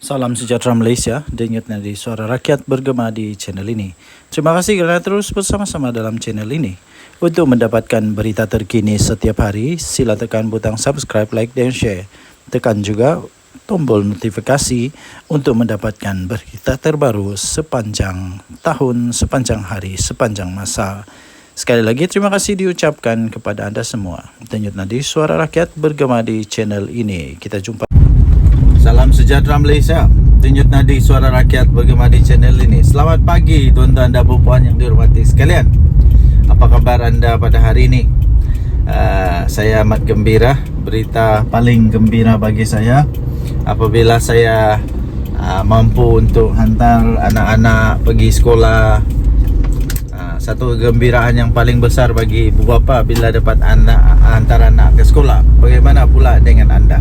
Salam sejahtera Malaysia, denyut nadi suara rakyat bergema di channel ini. Terima kasih kerana terus bersama-sama dalam channel ini. Untuk mendapatkan berita terkini setiap hari, sila tekan butang subscribe, like dan share. Tekan juga tombol notifikasi untuk mendapatkan berita terbaru sepanjang tahun, sepanjang hari, sepanjang masa. Sekali lagi terima kasih diucapkan kepada anda semua. Denyut nadi suara rakyat bergema di channel ini. Kita jumpa. Salam sejahtera Malaysia, denyut nadi suara rakyat bergema di channel ini. Selamat pagi tuan-tuan dan puan yang dihormati sekalian. Apa kabar anda pada hari ini? Saya amat gembira. Berita paling gembira bagi saya apabila saya mampu untuk hantar anak-anak pergi sekolah. Satu kegembiraan yang paling besar bagi ibu bapa bila dapat hantar anak ke sekolah. Bagaimana pula dengan anda?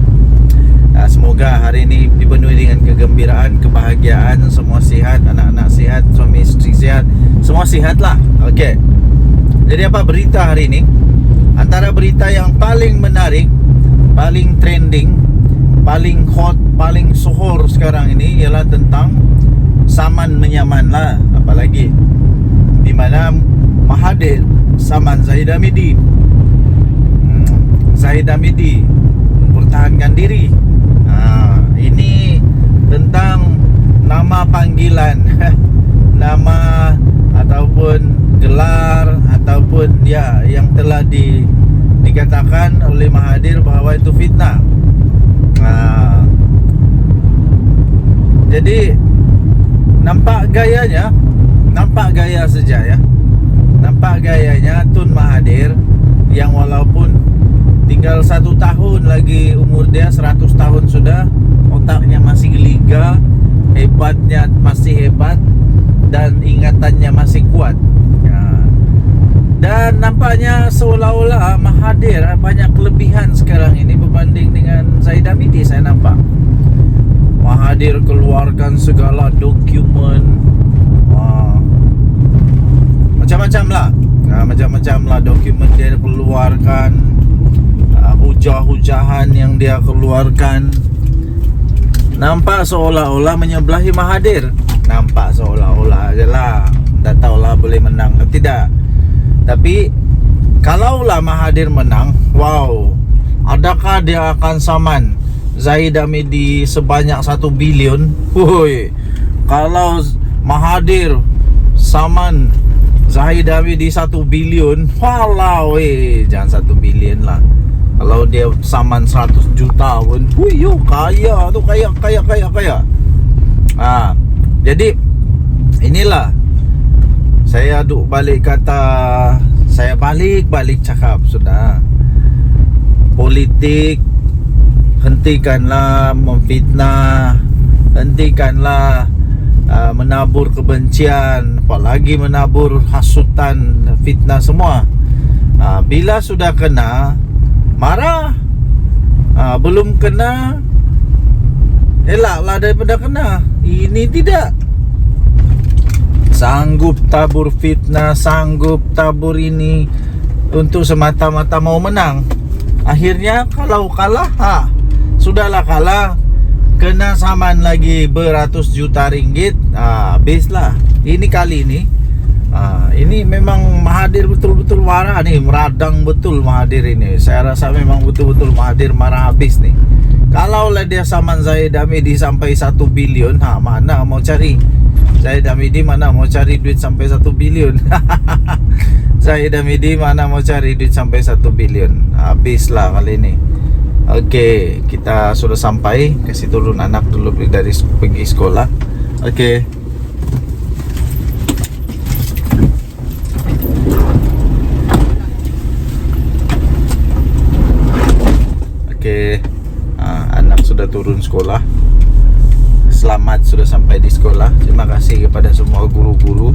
Semoga hari ini dipenuhi dengan kegembiraan, kebahagiaan, semua sihat, anak-anak sihat, suami isteri sihat, semua sihatlah. Okey. Jadi apa berita hari ini? Antara berita yang paling menarik, paling trending, paling hot, paling sohor sekarang ini ialah tentang saman menyaman lah. Apalagi di mana Mahathir saman Zahid Hamidi. Zahid Hamidi mempertahankan diri. Ini tentang nama panggilan nama ataupun gelar ataupun ya yang telah dikatakan oleh Mahathir bahawa itu fitnah. Jadi nampak gayanya, nampak gaya saja ya. Nampak gayanya Tun Mahathir yang walaupun tinggal 1 tahun lagi umur dia, 100 tahun sudah, otaknya masih geliga, hebatnya masih hebat, dan ingatannya masih kuat. Dan nampaknya seolah-olah Mahathir banyak kelebihan sekarang ini berbanding dengan Zahid Hamidi. Saya nampak Mahathir keluarkan segala dokumen, macam-macam lah, macam-macam lah dokumen dia keluarkan, hujah-hujahan yang dia keluarkan. Nampak seolah-olah menyebelahi Mahathir. Nampak seolah-olah je lah. Tak tahulah boleh menang atau tidak. Tapi kalaulah Mahathir menang, wow, adakah dia akan saman Zahid Hamidi sebanyak 1 bilion? Woi, kalau Mahathir saman Zahid Hamidi 1 bilion, walau jangan 1 bilion lah. Kalau dia saman 100 juta pun, yo kaya tu, kaya. Jadi inilah saya duk balik kata, saya balik cakap sudah. Politik, hentikanlah memfitnah, hentikanlah menabur kebencian, apalagi menabur hasutan, fitnah semua. Bila sudah kena, marah. Belum kena, elaklah daripada kena. Ini tidak. Sanggup tabur fitnah, sanggup tabur ini untuk semata-mata mau menang. Akhirnya kalau kalah, sudahlah kalah, kena saman lagi beratus juta ringgit. Habislah. Ini kali ini ini memang Mahathir betul-betul marah nih, meradang betul Mahathir ini. Saya rasa memang betul-betul Mahathir marah habis nih. Kalaulah dia saman Zahid Hamidi sampai 1 bilion, mana mau cari Zahid Hamidi, mana mau cari duit sampai 1 bilion. Zahid Hamidi mana mau cari duit sampai 1 bilion. Habislah kali ini. Okey, kita sudah sampai. Kasih turun anak dulu dari pergi sekolah. Okey. Anak sudah turun sekolah. Selamat sudah sampai di sekolah. Terima kasih kepada semua guru-guru.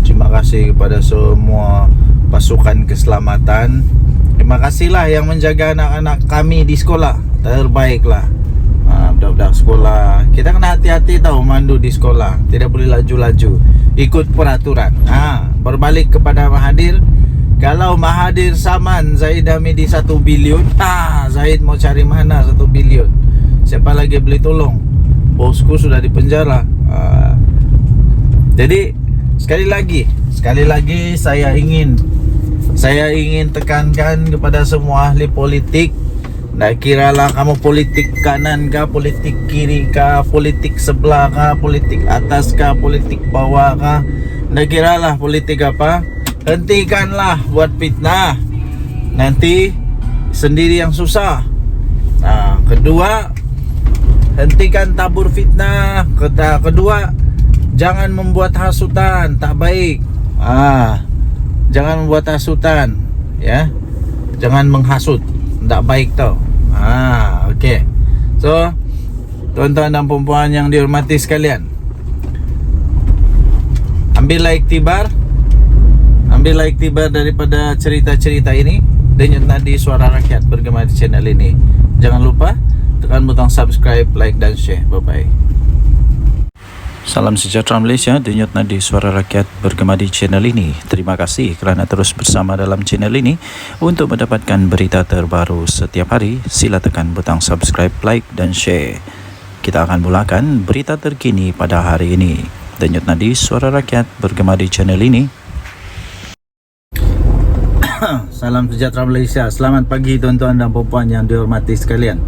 Terima kasih kepada semua pasukan keselamatan. Terima kasihlah yang menjaga anak-anak kami di sekolah. Terbaiklah. Budak-budak sekolah, kita kena hati-hati tahu mandu di sekolah. Tidak boleh laju-laju, ikut peraturan. Berbalik kepada Mahathir, kalau Mahathir saman Zahid Hamidi 1 bilion, Zahid mau cari mana 1 bilion? Siapa lagi boleh tolong? bosku sudah di penjara. Jadi sekali lagi saya ingin tekankan kepada semua ahli politik. Tak kiralah kamu politik kanan kah, politik kiri kah, politik sebelah kah, politik atas kah, politik bawah kah, tak kiralah politik apa, hentikanlah buat fitnah. Nanti sendiri yang susah. Kedua, hentikan tabur fitnah. Kedua, jangan membuat hasutan, tak baik. Jangan membuat hasutan, ya. Jangan menghasut, tak baik tau. Okey. So, tuan-tuan dan puan-puan yang dihormati sekalian, ambillah iktibar daripada cerita-cerita ini. Denyut nadi suara rakyat bergema di channel ini. Jangan lupa tekan butang subscribe, like dan share. Bye-bye. Salam sejahtera Malaysia, denyut nadi suara rakyat bergema di channel ini. Terima kasih kerana terus bersama dalam channel ini. Untuk mendapatkan berita terbaru setiap hari, sila tekan butang subscribe, like dan share. Kita akan mulakan berita terkini pada hari ini. Denyut nadi suara rakyat bergema di channel ini. Salam sejahtera Malaysia. Selamat pagi tuan-tuan dan puan-puan yang dihormati sekalian.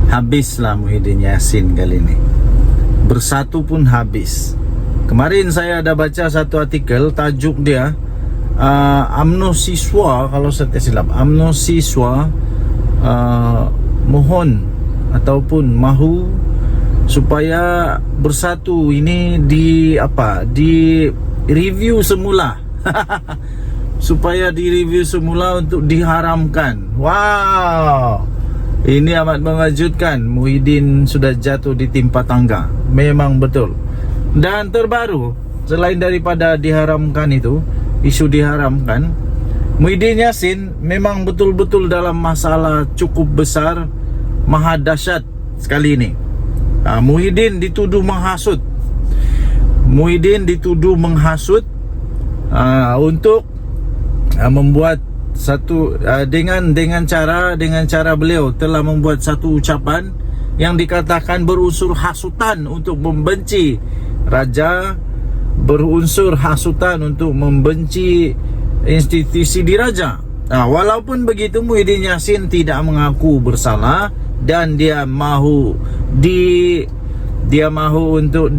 Habislah Muhyiddin Yassin kali ini. Bersatu pun habis. Kemarin saya ada baca satu artikel, tajuk dia UMNO siswa, kalau saya tak silap, UMNO siswa mohon ataupun mahu supaya bersatu. Ini di review semula. Supaya direview semula untuk diharamkan. Wow, ini amat mengejutkan. Muhyiddin sudah jatuh ditimpa tangga. Memang betul. Dan terbaru, selain daripada diharamkan itu, isu diharamkan, Muhyiddin Yassin memang betul-betul dalam masalah cukup besar, maha dahsyat sekali ini. Muhyiddin dituduh menghasut. Untuk membuat satu dengan cara beliau telah membuat satu ucapan yang dikatakan berunsur hasutan untuk membenci raja, berunsur hasutan untuk membenci institusi diraja. Walaupun begitu, Muhyiddin Yassin tidak mengaku bersalah dan dia mahu untuk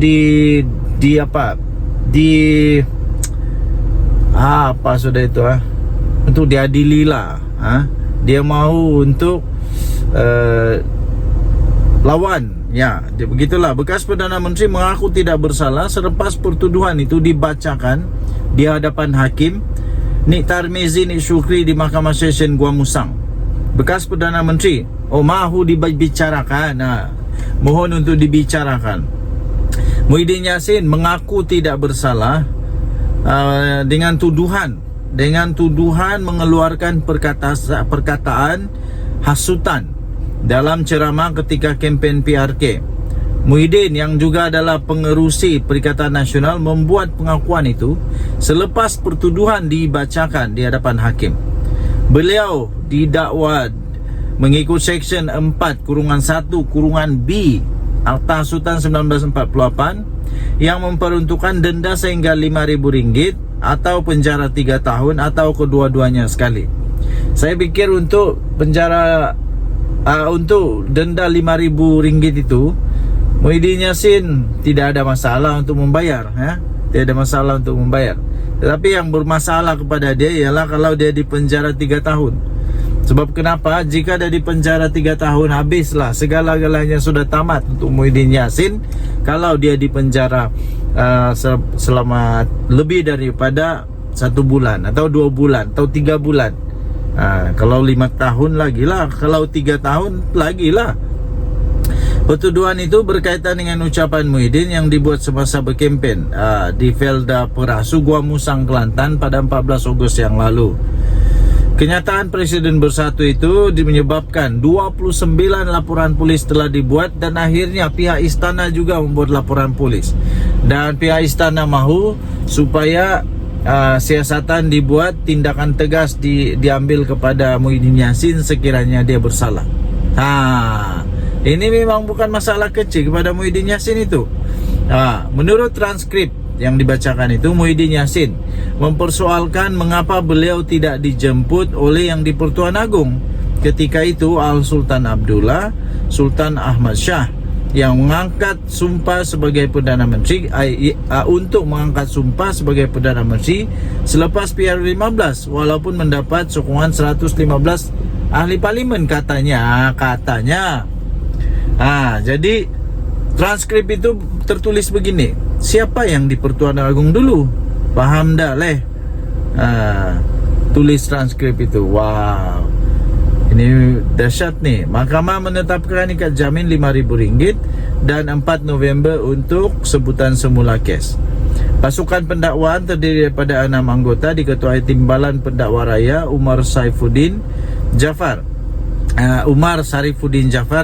untuk diadililah. Dia mahu untuk lawan. Ya, begitulah. Bekas Perdana Menteri mengaku tidak bersalah selepas pertuduhan itu dibacakan di hadapan hakim Nik Tarmizi Nik Syukri di Mahkamah Session Gua Musang. Bekas Perdana Menteri mahu dibicarakan. Mohon untuk dibicarakan. Muhyiddin Yassin mengaku tidak bersalah dengan tuduhan mengeluarkan perkataan hasutan dalam ceramah ketika kempen PRK. Muhyiddin yang juga adalah pengerusi Perikatan Nasional membuat pengakuan itu selepas pertuduhan dibacakan di hadapan hakim. Beliau didakwa mengikut Seksyen 4-1-B Akta Hasutan 1948 yang memperuntukkan denda sehingga RM5,000 atau penjara 3 tahun atau kedua-duanya sekali. Saya fikir untuk penjara untuk denda RM5,000 itu, Muhyiddin Yassin tidak ada masalah untuk membayar, tidak ada masalah untuk membayar. Tetapi yang bermasalah kepada dia ialah kalau dia di penjara 3 tahun. Sebab kenapa? Jika dia di penjara 3 tahun, habislah segala-galanya, sudah tamat untuk Muhyiddin Yassin. Kalau dia di penjara selama lebih daripada 1 bulan atau 2 bulan atau 3 bulan. Kalau 5 tahun lagi lah, kalau 3 tahun lagi lah. Pertuduhan itu berkaitan dengan ucapan Muhyiddin yang dibuat semasa berkempen di Felda Perasu, Gua Musang, Kelantan pada 14 Ogos yang lalu. Kenyataan Presiden Bersatu itu menyebabkan 29 laporan polis telah dibuat dan akhirnya pihak istana juga membuat laporan polis. Dan pihak istana mahu supaya siasatan dibuat, tindakan tegas diambil kepada Muhyiddin Yassin sekiranya dia bersalah. Ini memang bukan masalah kecil kepada Muhyiddin Yassin itu. Menurut transkrip yang dibacakan itu, Muhyiddin Yassin mempersoalkan mengapa beliau tidak dijemput oleh yang di-Pertuan Agong. Ketika itu Al Sultan Abdullah, Sultan Ahmad Shah yang mengangkat sumpah sebagai Perdana Menteri, untuk mengangkat sumpah sebagai Perdana Menteri selepas PR15, walaupun mendapat sokongan 115 ahli parlimen katanya. Jadi transkrip itu tertulis begini, siapa yang di Pertuan Agong dulu? Paham dah leh? Tulis transkrip itu. Wow, ini dahsyat nih. Mahkamah menetapkan ikat jamin RM5.000 dan 4 November untuk sebutan semula kes. Pasukan pendakwaan terdiri daripada 6 anggota diketuai Timbalan Pendakwa Raya Umar Sarifuddin Jafar,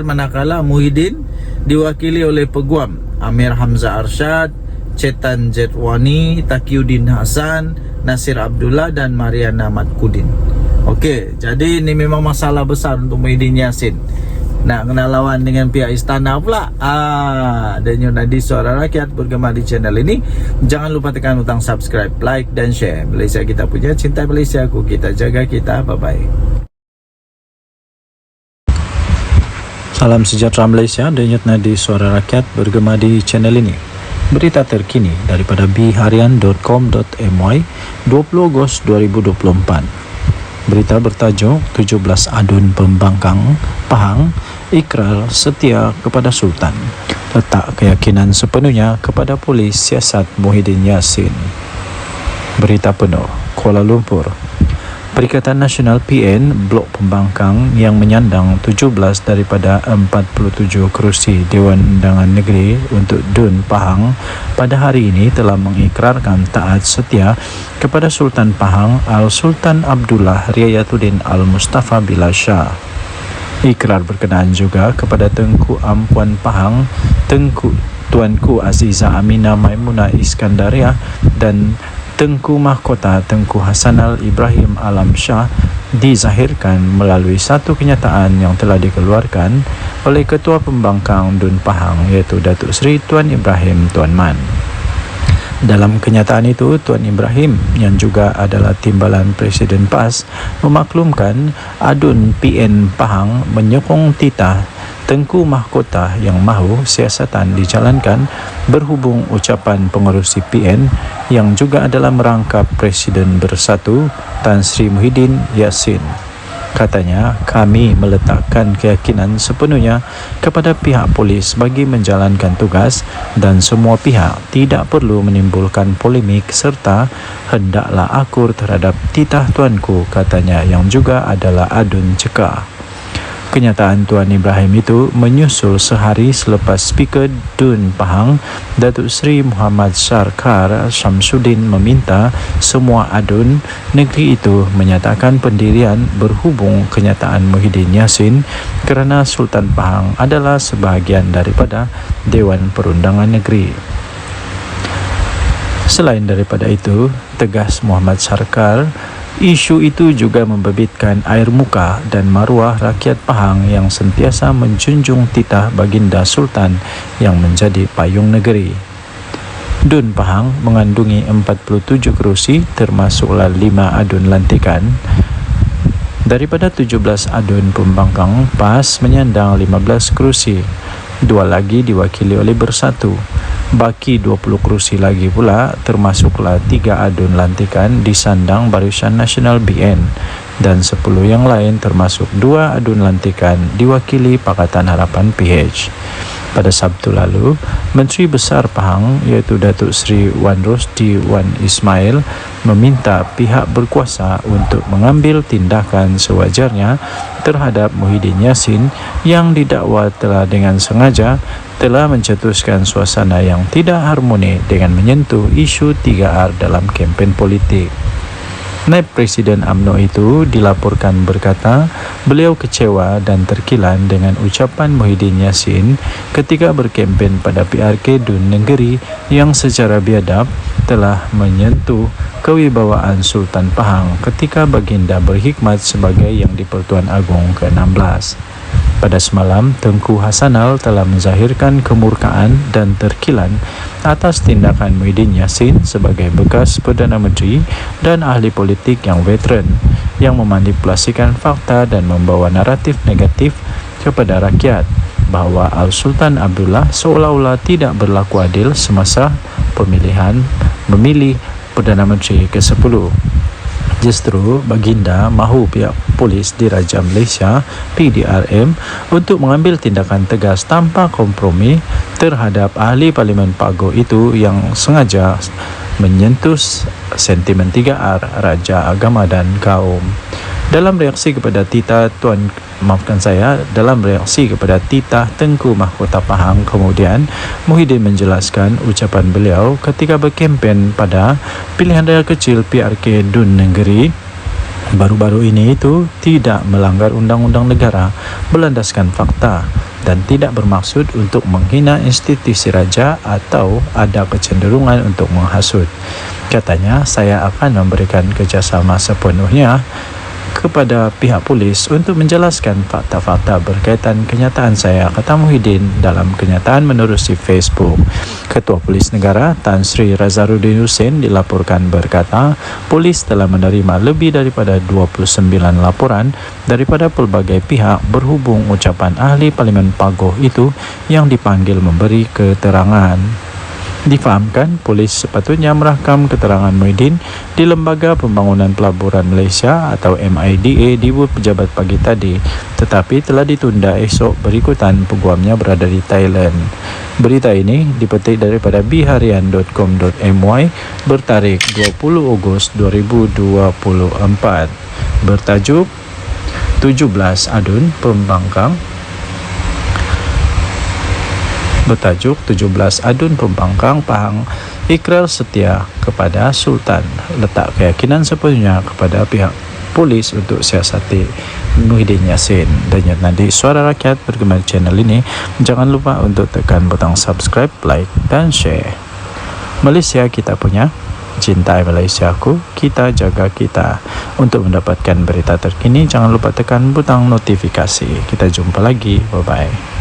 manakala Muhyiddin diwakili oleh Peguam Amir Hamzah Arsyad, Chetan Jetwani, Taqiyuddin Hasan, Nasir Abdullah dan Mariana Matkudin. Okey, jadi ini memang masalah besar untuk Muhyiddin Yassin. Nak kena lawan dengan pihak istana pula. Dan Yunadi Suara Rakyat bergema di channel ini. Jangan lupa tekan butang subscribe, like dan share. Malaysia kita punya, cinta Malaysia ku, kita jaga kita. Bye-bye. Salam sejahtera Malaysia. Denyut nadi Suara Rakyat bergema di channel ini. Berita terkini daripada biharian.com.my 20 Ogos 2024. Berita bertajuk 17 adun pembangkang Pahang ikrar setia kepada Sultan, letak keyakinan sepenuhnya kepada polis siasat Muhyiddin Yassin. Berita penuh. Kuala Lumpur. Perikatan Nasional PN Blok Pembangkang yang menyandang 17 daripada 47 kerusi Dewan Undangan Negeri untuk DUN Pahang pada hari ini telah mengikrarkan taat setia kepada Sultan Pahang Al Sultan Abdullah Riayatuddin Al Mustafa Billah Shah. Ikrar berkenaan juga kepada Tengku Ampuan Pahang, Tuanku Aziza Aminah Maimunah Iskandariah dan Tengku Mahkota Tengku Hasanal Ibrahim Alam Shah dizahirkan melalui satu kenyataan yang telah dikeluarkan oleh Ketua Pembangkang DUN Pahang, iaitu Datuk Seri Tuan Ibrahim Tuan Man. Dalam kenyataan itu, Tuan Ibrahim yang juga adalah Timbalan Presiden PAS memaklumkan adun PN Pahang menyokong titah Tengku Mahkota yang mahu siasatan dijalankan berhubung ucapan pengerusi PN yang juga adalah merangkap Presiden Bersatu Tan Sri Muhyiddin Yassin. Katanya, kami meletakkan keyakinan sepenuhnya kepada pihak polis bagi menjalankan tugas dan semua pihak tidak perlu menimbulkan polemik serta hendaklah akur terhadap titah tuanku, katanya, yang juga adalah adun cekah. Kenyataan Tuan Ibrahim itu menyusul sehari selepas Speaker DUN Pahang Datuk Seri Muhammad Sarkar Syamsuddin meminta semua adun negeri itu menyatakan pendirian berhubung kenyataan Muhyiddin Yassin kerana Sultan Pahang adalah sebahagian daripada Dewan Perundangan Negeri. Selain daripada itu, tegas Muhammad Sarkar, isu itu juga membabitkan air muka dan maruah rakyat Pahang yang sentiasa menjunjung titah baginda Sultan yang menjadi payung negeri. DUN Pahang mengandungi 47 kerusi termasuklah 5 adun lantikan. Daripada 17 adun pembangkang, PAS menyandang 15 kerusi. 2 lagi diwakili oleh Bersatu. Baki 20 kerusi lagi pula termasuklah 3 adun lantikan disandang Barisan Nasional BN dan 10 yang lain termasuk 2 adun lantikan diwakili Pakatan Harapan PH. Pada Sabtu lalu, Menteri Besar Pahang iaitu Datuk Seri Wan Rosdi Wan Ismail meminta pihak berkuasa untuk mengambil tindakan sewajarnya terhadap Muhyiddin Yassin yang didakwa telah dengan sengaja telah mencetuskan suasana yang tidak harmoni dengan menyentuh isu 3R dalam kempen politik. Naib Presiden UMNO itu dilaporkan berkata beliau kecewa dan terkilan dengan ucapan Muhyiddin Yassin ketika berkempen pada PRK DUN Negeri yang secara biadab telah menyentuh kewibawaan Sultan Pahang ketika baginda berkhidmat sebagai Yang di-Pertuan Agong ke-16. Pada semalam, Tengku Hasanal telah menzahirkan kemurkaan dan terkilan atas tindakan Muhyiddin Yassin sebagai bekas Perdana Menteri dan ahli politik yang veteran yang memanipulasikan fakta dan membawa naratif negatif kepada rakyat bahawa Al-Sultan Abdullah seolah-olah tidak berlaku adil semasa pemilihan memilih Perdana Menteri ke-10. Justru baginda mahu pihak polis Diraja Malaysia PDRM untuk mengambil tindakan tegas tanpa kompromi terhadap ahli Parlimen Pagoh itu yang sengaja menyentuh sentimen 3R, Raja, Agama dan Kaum. Dalam reaksi kepada titah Tengku Mahkota Pahang, kemudian Muhyiddin menjelaskan ucapan beliau ketika berkempen pada pilihan raya kecil PRK Dun Negeri baru-baru ini itu tidak melanggar undang-undang negara berlandaskan fakta dan tidak bermaksud untuk menghina institusi raja atau ada kecenderungan untuk menghasut. Katanya, saya akan memberikan kerjasama sepenuhnya kepada pihak polis untuk menjelaskan fakta-fakta berkaitan kenyataan saya, kata Muhyiddin dalam kenyataan menerusi Facebook. Ketua Polis Negara Tan Sri Razaruddin Hussein dilaporkan berkata, polis telah menerima lebih daripada 29 laporan daripada pelbagai pihak berhubung ucapan ahli Parlimen Pagoh itu yang dipanggil memberi keterangan. Difahamkan, polis sepatutnya merakam keterangan Muhyiddin di Lembaga Pembangunan Pelaburan Malaysia atau MIDA di pejabat pagi tadi, tetapi telah ditunda esok berikutan peguamnya berada di Thailand. Berita ini dipetik daripada biharian.com.my bertarikh 20 Ogos 2024 bertajuk 17 Adun Pembangkang Pahang ikrar setia kepada Sultan, letak keyakinan sepenuhnya kepada pihak polis untuk siasati Muhyiddin Yassin. Denyut nadi Suara Rakyat bergema di channel ini. Jangan lupa untuk tekan butang subscribe, like dan share. Malaysia kita punya, cintai Malaysiaku, kita jaga kita. Untuk mendapatkan berita terkini, jangan lupa tekan butang notifikasi. Kita jumpa lagi, bye bye.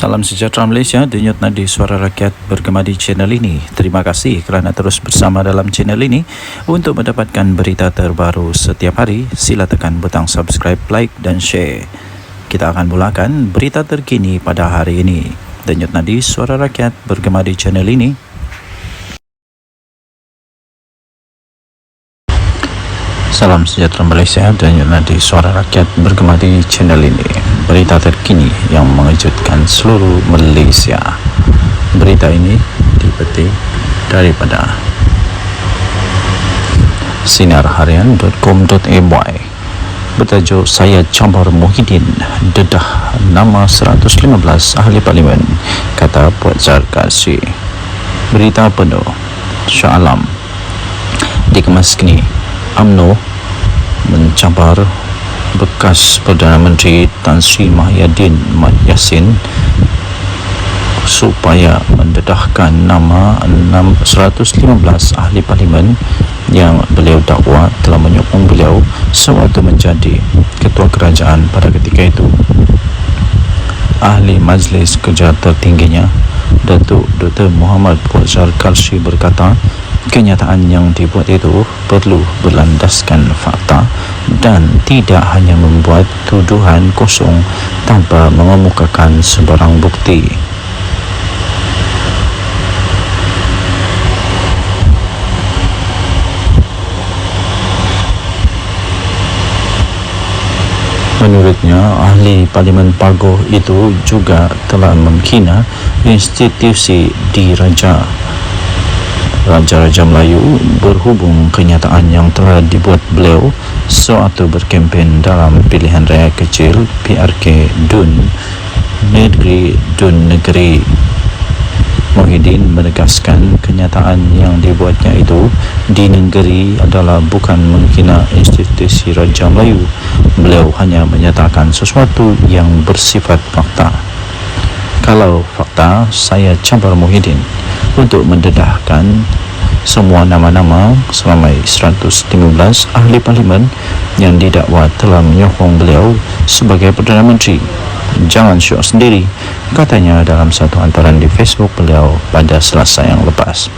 Salam sejahtera Malaysia, denyut nadi Suara Rakyat bergema di channel ini. Terima kasih kerana terus bersama dalam channel ini. Untuk mendapatkan berita terbaru setiap hari, sila tekan butang subscribe, like dan share. Kita akan mulakan berita terkini pada hari ini. Denyut nadi Suara Rakyat bergema di channel ini. Salam sejahtera Malaysia, denyut nadi Suara Rakyat bergema di channel ini. Berita terkini yang mengejutkan seluruh Malaysia. Berita ini dipetik daripada sinarharian.com.my bertajuk Saya Cabar Muhyiddin dedah nama 115 ahli parlimen, kata Puan Zarkasi. Berita penuh Shah Alam dikemas kini. UMNO mencabar bekas Perdana Menteri Tan Sri Muhyiddin Yassin supaya mendedahkan nama 115 ahli parlimen yang beliau dakwa telah menyokong beliau sewaktu menjadi ketua kerajaan pada ketika itu. Ahli Majlis Kerja tertingginya, Datuk Dr. Muhammad Fawzal Karshi berkata, kenyataan yang dibuat itu perlu berlandaskan fakta dan tidak hanya membuat tuduhan kosong tanpa mengemukakan sebarang bukti. Menurutnya, ahli Parlimen Pagoh itu juga telah menghina institusi diraja Raja-Raja Melayu berhubung kenyataan yang telah dibuat beliau sewaktu berkempen dalam pilihan raya kecil PRK Dun Negeri. Muhyiddin menegaskan kenyataan yang dibuatnya itu di negeri adalah bukan menghina institusi Raja Melayu. Beliau hanya menyatakan sesuatu yang bersifat fakta. Kalau fakta, saya cabar Muhyiddin untuk mendedahkan semua nama-nama seramai 115 ahli parlimen yang didakwa telah menyokong beliau sebagai Perdana Menteri. Jangan syok sendiri, katanya dalam satu hantaran di Facebook beliau pada Selasa yang lepas.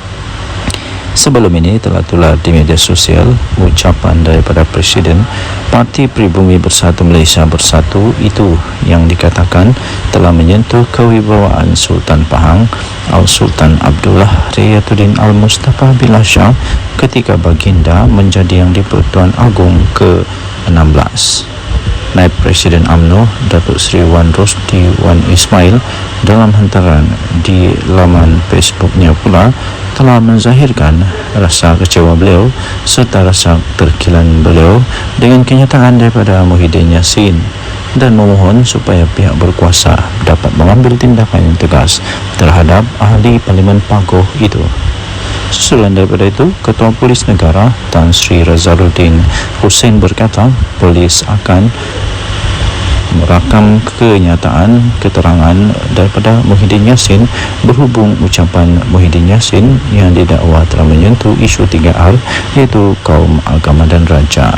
Sebelum ini telah tular di media sosial ucapan daripada Presiden Parti Pribumi Bersatu Malaysia Bersatu itu yang dikatakan telah menyentuh kewibawaan Sultan Pahang Al-Sultan Abdullah Riyatuddin Al-Mustafa Billah Shah ketika baginda menjadi Yang di-Pertuan Agong ke-16. Naib Presiden UMNO Datuk Seri Wan Rosdi Wan Ismail dalam hantaran di laman Facebooknya pula telah menzahirkan rasa kecewa beliau serta rasa terkilan beliau dengan kenyataan daripada Muhyiddin Yassin dan memohon supaya pihak berkuasa dapat mengambil tindakan yang tegas terhadap ahli Parlimen Pagoh itu. Susulan daripada itu, Ketua Polis Negara Tan Sri Razaluddin Hussein berkata polis akan merakam kenyataan keterangan daripada Muhyiddin Yassin berhubung ucapan Muhyiddin Yassin yang didakwa telah menyentuh isu 3R iaitu kaum, agama dan raja.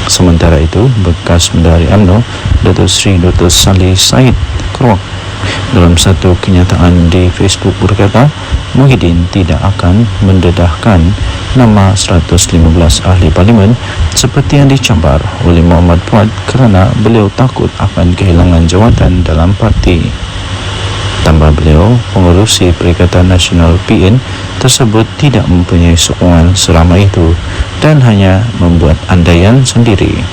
Sementara itu, bekas Menteri UMNO Datuk Seri Dr. Saleh Said Keruak dalam satu kenyataan di Facebook berkata Muhyiddin tidak akan mendedahkan nama 115 ahli parlimen seperti yang dicabar oleh Muhammad Fuad kerana beliau takut akan kehilangan jawatan dalam parti. Tambah beliau, pengerusi Perikatan Nasional PN tersebut tidak mempunyai sokongan seramai itu dan hanya membuat andaian sendiri.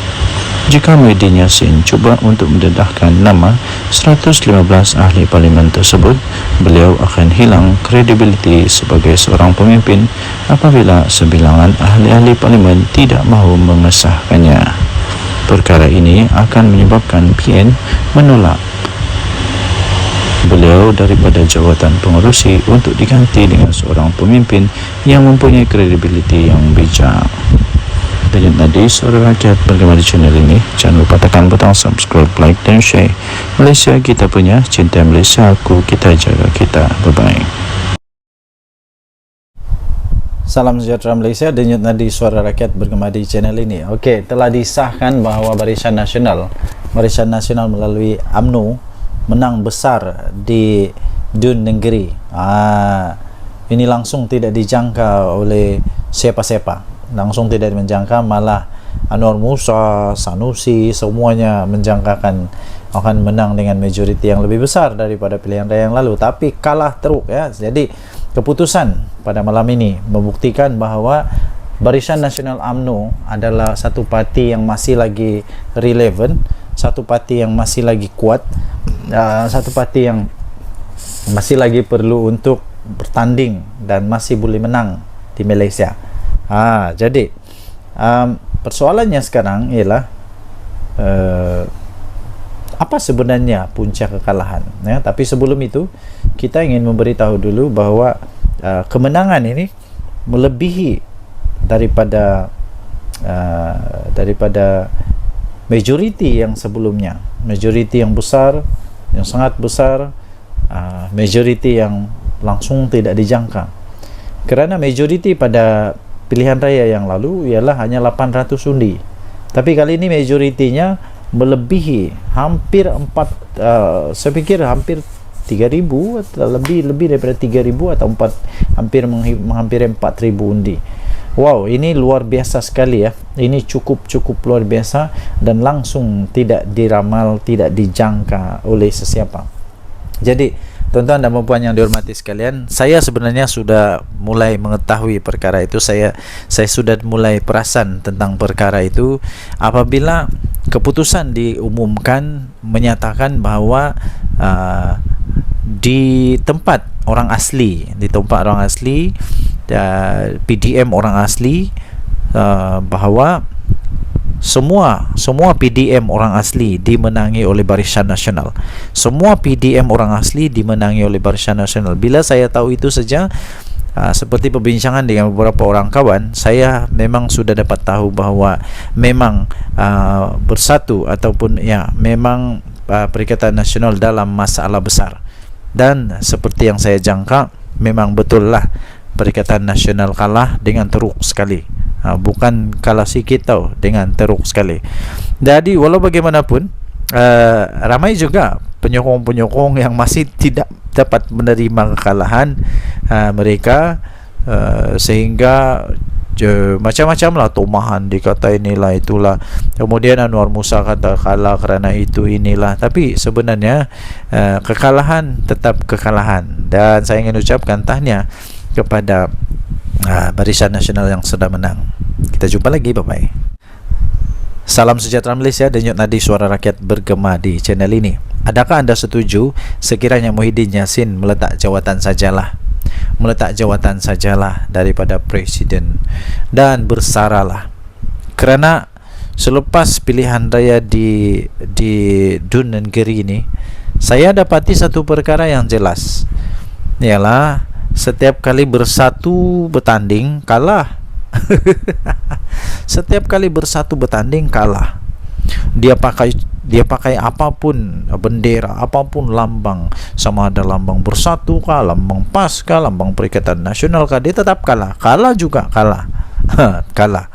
Jika Muhyiddin Yassin cuba untuk mendedahkan nama 115 ahli parlimen tersebut, beliau akan hilang kredibiliti sebagai seorang pemimpin apabila sebilangan ahli-ahli parlimen tidak mahu mengesahkannya. Perkara ini akan menyebabkan PN menolak beliau daripada jawatan pengerusi untuk diganti dengan seorang pemimpin yang mempunyai kredibiliti yang bijak. Dan tadi Suara Rakyat bergema di channel ini. Jangan lupa tekan butang subscribe, like dan share. Malaysia kita punya, cinta Malaysia aku, kita jaga kita. Bye-bye. Salam sejahtera Malaysia. Denyut nadi Suara Rakyat bergema di channel ini. Okey, telah disahkan bahawa Barisan Nasional melalui UMNO menang besar di Dun Negeri. Ini langsung tidak dijangka oleh siapa-siapa. Langsung tidak menjangka, malah Anwar Musa, Sanusi, semuanya menjangkakan akan menang dengan majoriti yang lebih besar daripada pilihan raya yang lalu, tapi kalah teruk ya. Jadi keputusan pada malam ini membuktikan bahawa Barisan Nasional UMNO adalah satu parti yang masih lagi relevan, satu parti yang masih lagi kuat, satu parti yang masih lagi perlu untuk bertanding dan masih boleh menang di Malaysia. Jadi persoalannya sekarang ialah apa sebenarnya punca kekalahan ya? Tapi sebelum itu kita ingin memberitahu dulu bahawa kemenangan ini melebihi daripada majoriti yang sebelumnya, majoriti yang besar, yang sangat besar, majoriti yang langsung tidak dijangka. Kerana majoriti pada pilihan raya yang lalu ialah hanya 800 undi, tapi kali ini majoritinya melebihi hampir saya fikir hampir 3,000 atau lebih daripada 3,000 atau hampir 4,000 undi. Wow, ini luar biasa sekali ya. Ini cukup luar biasa dan langsung tidak diramal, tidak dijangka oleh sesiapa. Jadi tuan-tuan dan puan yang dihormati sekalian, saya sebenarnya sudah mulai mengetahui perkara itu. Saya sudah mulai perasan tentang perkara itu apabila keputusan diumumkan menyatakan bahawa di tempat orang asli, PDM orang asli, bahawa semua PDM orang asli dimenangi oleh Barisan Nasional. Semua PDM orang asli dimenangi oleh Barisan Nasional. Bila saya tahu itu saja, seperti perbincangan dengan beberapa orang kawan, saya memang sudah dapat tahu bahawa memang bersatu ataupun ya memang Perikatan Nasional dalam masalah besar. Dan seperti yang saya jangka, memang betul lah Perikatan Nasional kalah dengan teruk sekali. Bukan kalah sikit tau, dengan teruk sekali. Jadi walau bagaimanapun, ramai juga penyokong-penyokong yang masih tidak dapat menerima kekalahan mereka, sehingga macam-macam lah tomahan, dikata inilah itulah, kemudian Anwar Musa kata kalah kerana itu inilah. Tapi sebenarnya kekalahan tetap kekalahan, dan saya ingin ucapkan tahniah kepada Barisan Nasional yang sudah menang. Kita jumpa lagi, bye bye. Salam sejahtera Malaysia, denyut nadi suara rakyat bergema di channel ini. Adakah anda setuju sekiranya Muhyiddin Yassin meletak jawatan sajalah daripada presiden dan bersaralah? Kerana selepas pilihan raya di Dun Negeri ini, saya dapati satu perkara yang jelas, ialah setiap kali bersatu bertanding kalah. Setiap kali bersatu bertanding kalah. Dia pakai apapun bendera, apapun lambang, sama ada lambang Bersatu kah, lambang PAS kah, lambang Perikatan Nasional kah, dia tetap kalah. Kalah juga kalah. Kalah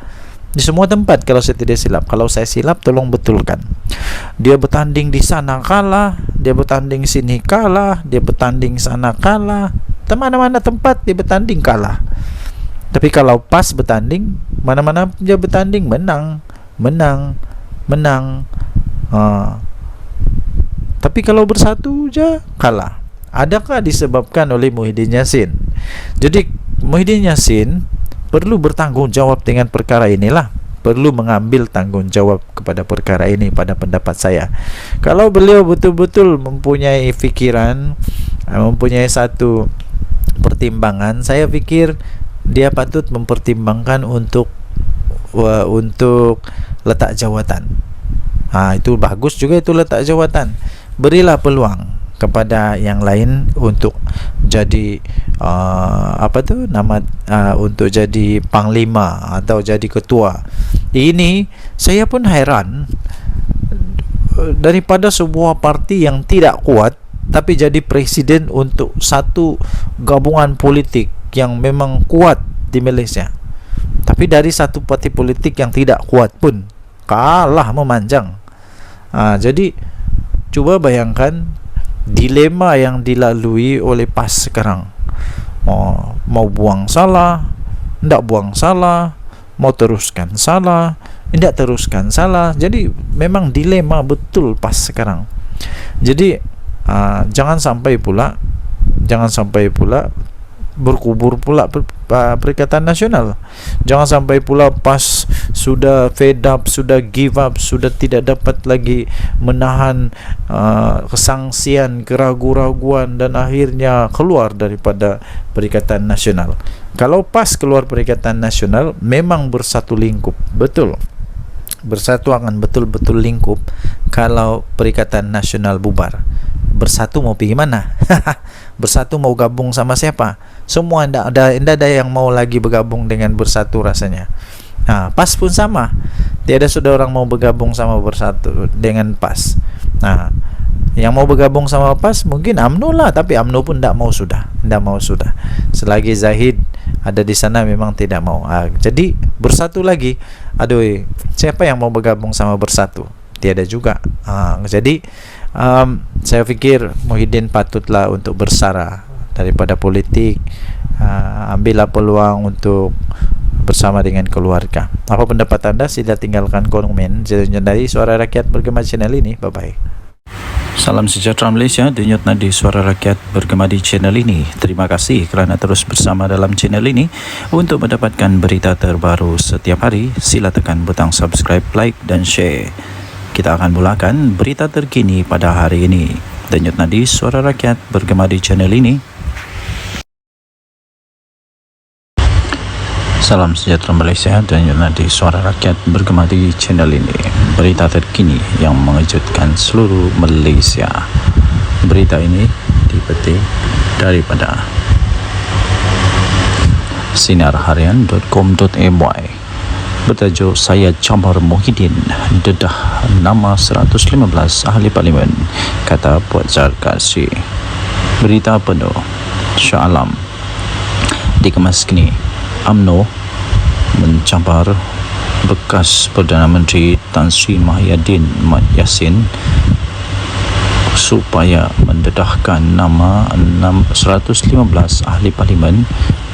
di semua tempat kalau saya tidak silap. Kalau saya silap tolong betulkan. Dia bertanding di sana kalah, dia bertanding sini kalah, dia bertanding sana kalah, mana-mana tempat dia bertanding kalah. Tapi kalau PAS bertanding, mana-mana dia bertanding menang. Tapi kalau Bersatu je kalah. Adakah disebabkan oleh Muhyiddin Yassin? Jadi Muhyiddin Yassin perlu bertanggungjawab dengan perkara inilah, perlu mengambil tanggungjawab kepada perkara ini pada pendapat saya. Kalau beliau betul-betul mempunyai fikiran, mempunyai satu pertimbangan, saya fikir dia patut mempertimbangkan untuk letak jawatan. Itu bagus juga, itu letak jawatan. Berilah peluang kepada yang lain untuk jadi untuk jadi panglima atau jadi ketua. Ini saya pun heran, daripada sebuah parti yang tidak kuat tapi jadi presiden untuk satu gabungan politik yang memang kuat di Malaysia. Tapi dari satu parti politik yang tidak kuat pun kalah memanjang. Jadi cuba bayangkan dilema yang dilalui oleh PAS sekarang. Mau buang salah, tidak buang salah, mau teruskan salah, tidak teruskan salah. Jadi memang dilema betul PAS sekarang. Jadi jangan sampai pula berkubur pula Perikatan Nasional. Jangan sampai pula PAS sudah fed up, sudah give up, sudah tidak dapat lagi menahan kesangsian, keraguan-raguan, dan akhirnya keluar daripada Perikatan Nasional. Kalau PAS keluar Perikatan Nasional, memang bersatu lingkup, betul. Bersatu akan betul-betul lingkup. Kalau Perikatan Nasional bubar, Bersatu mau pergi mana? Bersatu mau gabung sama siapa? Semua tidak ada yang mau lagi bergabung dengan Bersatu rasanya. PAS pun sama. Tiada sudah orang mau bergabung sama Bersatu dengan PAS. Yang mau bergabung sama PAS mungkin UMNO lah, tapi UMNO pun tidak mau sudah. Selagi Zahid ada di sana memang tidak mau. Jadi Bersatu lagi. Aduh, siapa yang mau bergabung sama Bersatu? Tiada juga. Jadi saya fikir Muhyiddin patutlah untuk bersara daripada politik. Ambillah peluang untuk bersama dengan keluarga. Apa pendapat anda? Sila tinggalkan komen dari Suara Rakyat Bergema channel ini. Bye bye. Salam sejahtera Malaysia, denyut nadi Suara Rakyat Bergema di channel ini. Terima kasih kerana terus bersama dalam channel ini. Untuk mendapatkan berita terbaru setiap hari, sila tekan butang subscribe, like dan share. Kita akan mulakan berita terkini pada hari ini. Denyut nadi Suara Rakyat Bergema di channel ini. Salam sejahtera Malaysia, denyut nadi Suara Rakyat Bergema di channel ini. Berita terkini yang mengejutkan seluruh Malaysia. Berita ini dipetik daripada sinarharian.com.my. Bertajuk Saya Cabar Muhyiddin dedah nama 115 ahli parlimen, kata Puan Zarkasi. Berita penuh Shah Alam. dikemas kini. UMNO mencabar bekas Perdana Menteri Tan Sri Muhyiddin Mat Yassin supaya mendedahkan nama 115 ahli parlimen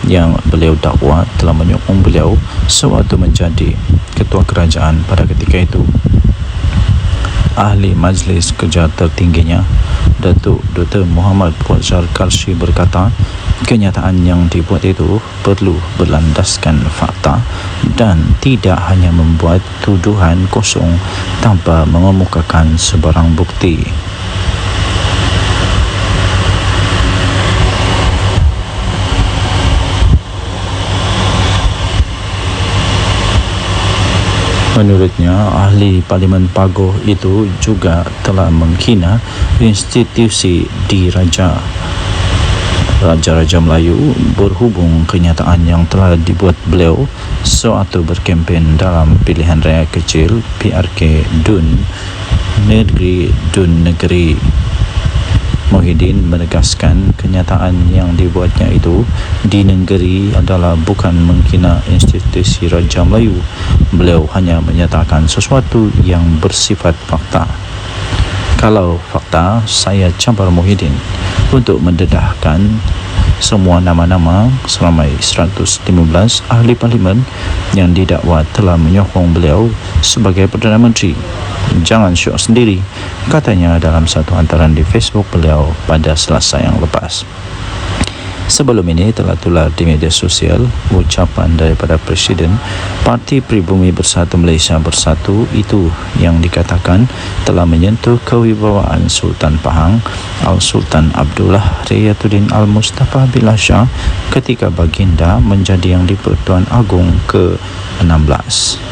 yang beliau dakwa telah menyokong beliau sewaktu menjadi ketua kerajaan pada ketika itu. Ahli Majlis Kerja tertingginya Datuk Dr. Muhammad Puan Zarkarshi berkata, kenyataan yang dibuat itu perlu berlandaskan fakta dan tidak hanya membuat tuduhan kosong tanpa mengemukakan sebarang bukti. Menurutnya, ahli Parlimen Pagoh itu juga telah menghina institusi diraja Raja-Raja Melayu berhubung kenyataan yang telah dibuat beliau sewaktu berkempen dalam pilihan raya kecil PRK Dun Negeri. Muhyiddin menegaskan kenyataan yang dibuatnya itu di negeri adalah bukan menghina institusi Raja Melayu. Beliau hanya menyatakan sesuatu yang bersifat fakta. Kalau fakta, saya cabar Muhyiddin untuk mendedahkan semua nama-nama seramai 115 ahli parlimen yang didakwa telah menyokong beliau sebagai Perdana Menteri. Jangan syok sendiri, katanya dalam satu hantaran di Facebook beliau pada Selasa yang lepas. Sebelum ini telah tular di media sosial ucapan daripada Presiden Parti Pribumi Bersatu Malaysia Bersatu itu yang dikatakan telah menyentuh kewibawaan Sultan Pahang Al-Sultan Abdullah Riyatuddin Al-Mustafa Billah Shah ketika baginda menjadi Yang di-Pertuan Agong ke-16.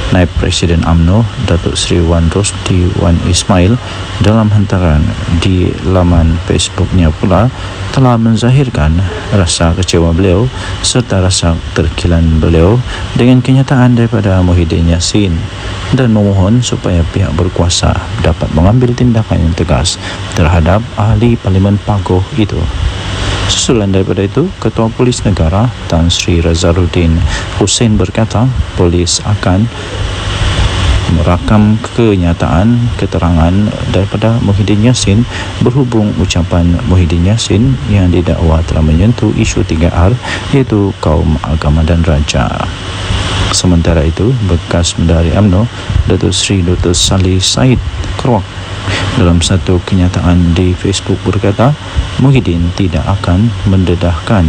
Naib Presiden UMNO Datuk Seri Wan Rosdi Wan Ismail dalam hantaran di laman Facebooknya pula telah menzahirkan rasa kecewa beliau serta rasa terkilan beliau dengan kenyataan daripada Muhyiddin Yassin dan memohon supaya pihak berkuasa dapat mengambil tindakan yang tegas terhadap ahli Parlimen Pagoh itu. Susulan daripada itu, Ketua Polis Negara Tan Sri Razaruddin Hussein berkata polis akan merakam kenyataan keterangan daripada Muhyiddin Yassin berhubung ucapan Muhyiddin Yassin yang didakwa telah menyentuh isu 3R iaitu kaum, agama dan raja. Sementara itu, bekas Menteri UMNO Datuk Seri Dr. Salih Said Keruak dalam satu kenyataan di Facebook berkata Muhyiddin tidak akan mendedahkan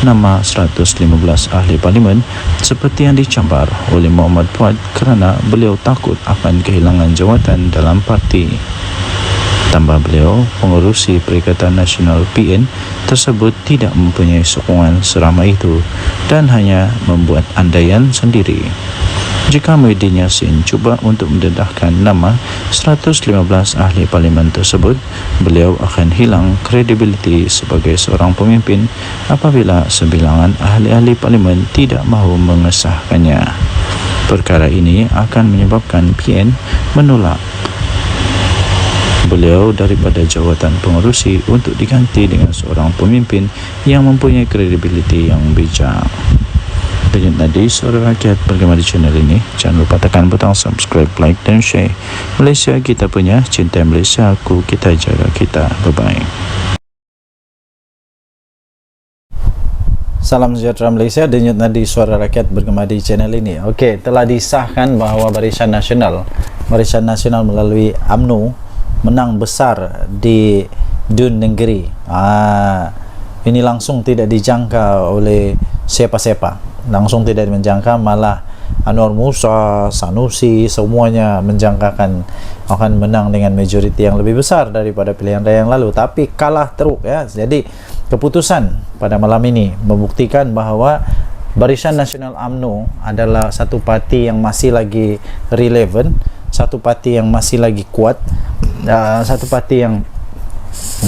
nama 115 ahli parlimen seperti yang dicabar oleh Muhammad Fuad kerana beliau takut akan kehilangan jawatan dalam parti. Tambah beliau, pengerusi Perikatan Nasional PN tersebut tidak mempunyai sokongan seramai itu dan hanya membuat andaian sendiri. Jika Muhyiddin Yassin cuba untuk mendedahkan nama 115 ahli parlimen tersebut, beliau akan hilang kredibiliti sebagai seorang pemimpin apabila sebilangan ahli-ahli parlimen tidak mahu mengesahkannya. Perkara ini akan menyebabkan PN menolak beliau daripada jawatan pengerusi untuk diganti dengan seorang pemimpin yang mempunyai kredibiliti yang bijak. Denyut nadi suara rakyat bergema di channel ini. Jangan lupa tekan butang subscribe, like dan share. Malaysia kita punya, cinta Malaysia aku, kita jaga kita. Bye-bye. Salam sejahtera Malaysia, denyut nadi suara rakyat bergema di channel ini. Okey, telah disahkan bahawa Barisan Nasional melalui UMNO menang besar di Dun Negeri. Ini langsung tidak dijangka oleh siapa-siapa. Langsung tidak menjangka, malah Anwar Musa, Sanusi, semuanya menjangkakan akan menang dengan majoriti yang lebih besar daripada pilihan raya yang lalu, tapi kalah teruk ya. Jadi keputusan pada malam ini membuktikan bahawa Barisan Nasional UMNO adalah satu parti yang masih lagi relevan, satu parti yang masih lagi kuat, satu parti yang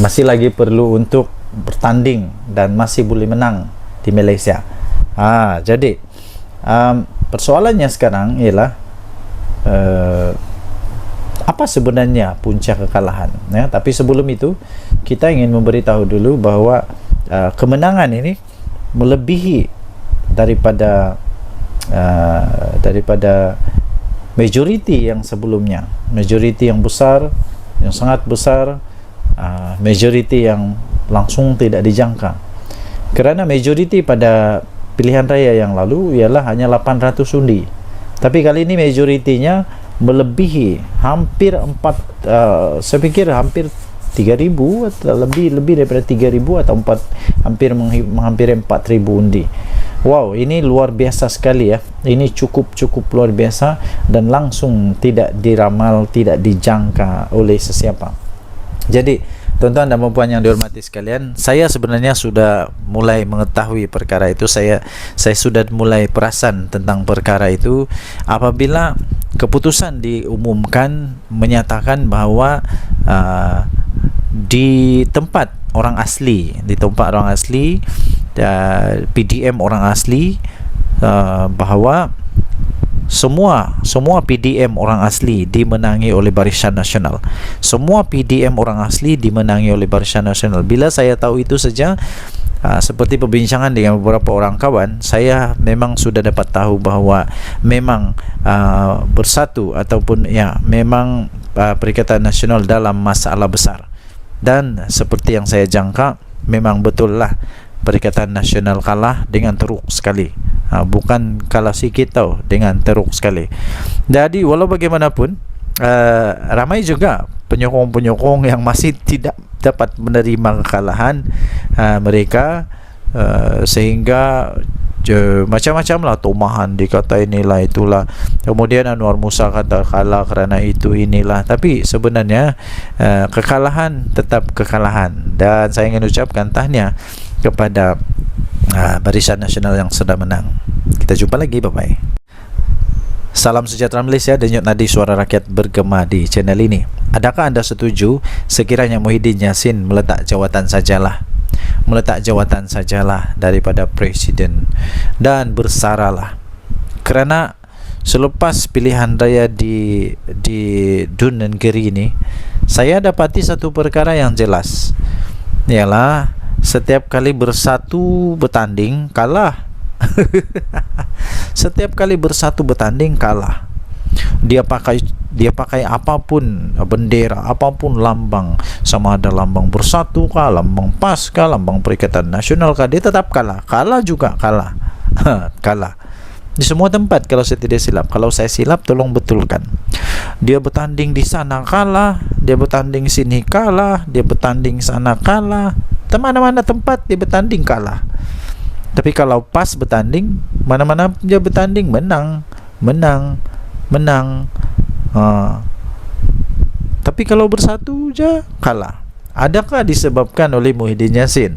masih lagi perlu untuk bertanding dan masih boleh menang di Malaysia. Jadi persoalannya sekarang ialah apa sebenarnya punca kekalahan ya? Tapi sebelum itu kita ingin memberitahu dulu bahawa kemenangan ini melebihi daripada majoriti yang sebelumnya, majoriti yang besar, yang sangat besar, majoriti yang langsung tidak dijangka. Kerana majoriti pada pilihan raya yang lalu ialah hanya 800 undi, tapi kali ini majoritinya melebihi hampir saya pikir hampir 3,000 atau lebih daripada 3,000 atau hampir 4,000 undi. Wow, ini luar biasa sekali ya. Ini cukup luar biasa dan langsung tidak diramal, tidak dijangka oleh sesiapa. Jadi tuan-tuan dan puan yang dihormati sekalian, saya sebenarnya sudah mulai mengetahui perkara itu. Saya sudah mulai perasan tentang perkara itu apabila keputusan diumumkan menyatakan bahawa di tempat orang asli, PDM orang asli, bahawa semua PDM orang asli dimenangi oleh Barisan Nasional. Semua PDM orang asli dimenangi oleh Barisan Nasional. Bila saya tahu itu saja, seperti perbincangan dengan beberapa orang kawan, saya memang sudah dapat tahu bahawa memang bersatu ataupun memang Perikatan Nasional dalam masalah besar. Dan seperti yang saya jangka, memang betul lah Perikatan Nasional kalah dengan teruk sekali. Bukan kalah sikit tau, dengan teruk sekali. Jadi walau bagaimanapun, ramai juga penyokong-penyokong yang masih tidak dapat menerima kekalahan mereka, sehingga macam-macam lah tomahan, dikata inilah itulah, kemudian Anwar Musa kata kalah kerana itu inilah. Tapi sebenarnya kekalahan tetap kekalahan, dan saya ingin ucapkan tahniah kepada Barisan Nasional yang sudah menang. Kita jumpa lagi, bye-bye. Salam sejahtera Malaysia, denyut nadi suara rakyat bergema di channel ini. Adakah anda setuju sekiranya Muhyiddin Yassin meletak jawatan sajalah daripada Presiden dan bersaralah? Kerana selepas pilihan raya di Dun Negeri ini, saya dapati satu perkara yang jelas, ialah setiap kali bersatu bertanding kalah. Setiap kali bersatu bertanding kalah. Dia pakai apapun bendera, apapun lambang, sama ada lambang Bersatu kah, lambang PAS kah, lambang Perikatan Nasional kah, dia tetap kalah. Kalah kalah di semua tempat kalau saya tidak silap. Kalau saya silap tolong betulkan. Dia bertanding di sana kalah, dia bertanding sini kalah, dia bertanding sana kalah, mana-mana tempat dia bertanding kalah. Tapi kalau PAS bertanding, mana-mana dia bertanding menang. Tapi kalau Bersatu je kalah. Adakah disebabkan oleh Muhyiddin Yassin?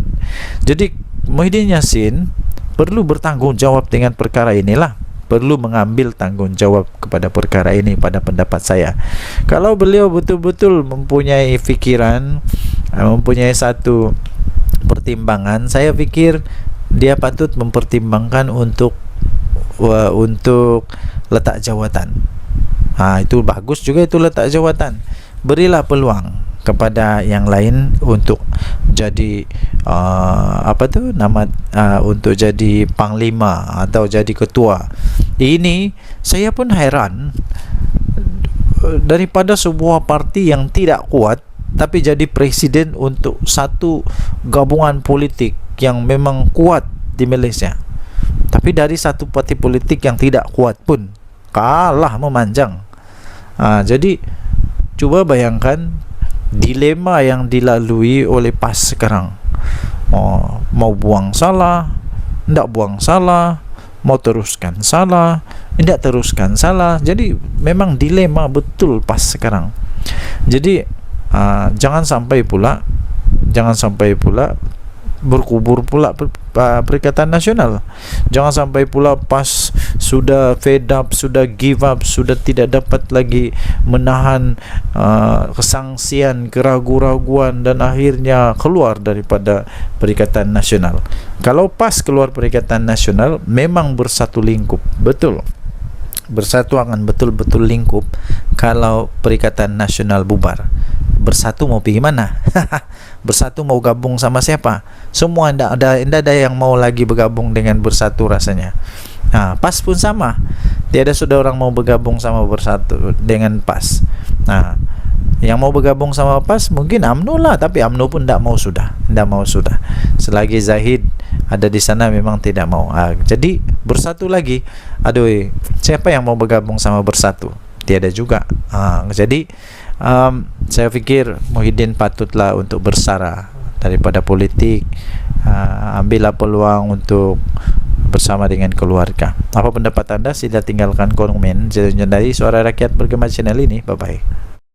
Jadi Muhyiddin Yassin perlu bertanggungjawab dengan perkara inilah. Perlu mengambil tanggungjawab kepada perkara ini pada pendapat saya. Kalau beliau betul-betul mempunyai fikiran, mempunyai satu pertimbangan, saya fikir dia patut mempertimbangkan untuk letak jawatan. Itu bagus juga, itu letak jawatan. Berilah peluang kepada yang lain untuk jadi untuk jadi panglima atau jadi ketua. Ini saya pun heran, daripada sebuah parti yang tidak kuat tapi jadi presiden untuk satu gabungan politik yang memang kuat di Malaysia. Tapi dari satu parti politik yang tidak kuat pun kalah memanjang. Jadi cuba bayangkan dilema yang dilalui oleh PAS sekarang. Mau buang salah, tidak buang salah, mau teruskan salah, tidak teruskan salah. Jadi memang dilema betul PAS sekarang. Jadi jangan sampai pula berkubur pula Perikatan Nasional. Jangan sampai pula PAS sudah fed up, sudah give up, sudah tidak dapat lagi menahan kesangsian, keraguan-raguan, dan akhirnya keluar daripada Perikatan Nasional. Kalau PAS keluar Perikatan Nasional, memang bersatu lingkup, betul. Bersatu akan betul-betul lingkup, kalau Perikatan Nasional bubar, Bersatu mau pergi mana? Bersatu mau gabung sama siapa? Semua tidak ada yang mau lagi bergabung dengan Bersatu rasanya. Nah, PAS pun sama, tiada sudah orang mau bergabung sama Bersatu dengan PAS. Nah, yang mau bergabung sama PAS mungkin UMNO lah, tapi UMNO pun tidak mau sudah. Selagi Zahid ada di sana memang tidak mau. Jadi Bersatu lagi, aduh, siapa yang mau bergabung sama Bersatu? Tiada juga. Jadi saya pikir Muhyiddin patutlah untuk bersara daripada politik, ambillah peluang untuk bersama dengan keluarga. Apa pendapat anda? Sila tinggalkan komen dari Suara Rakyat Bergema channel ini. Bye bye.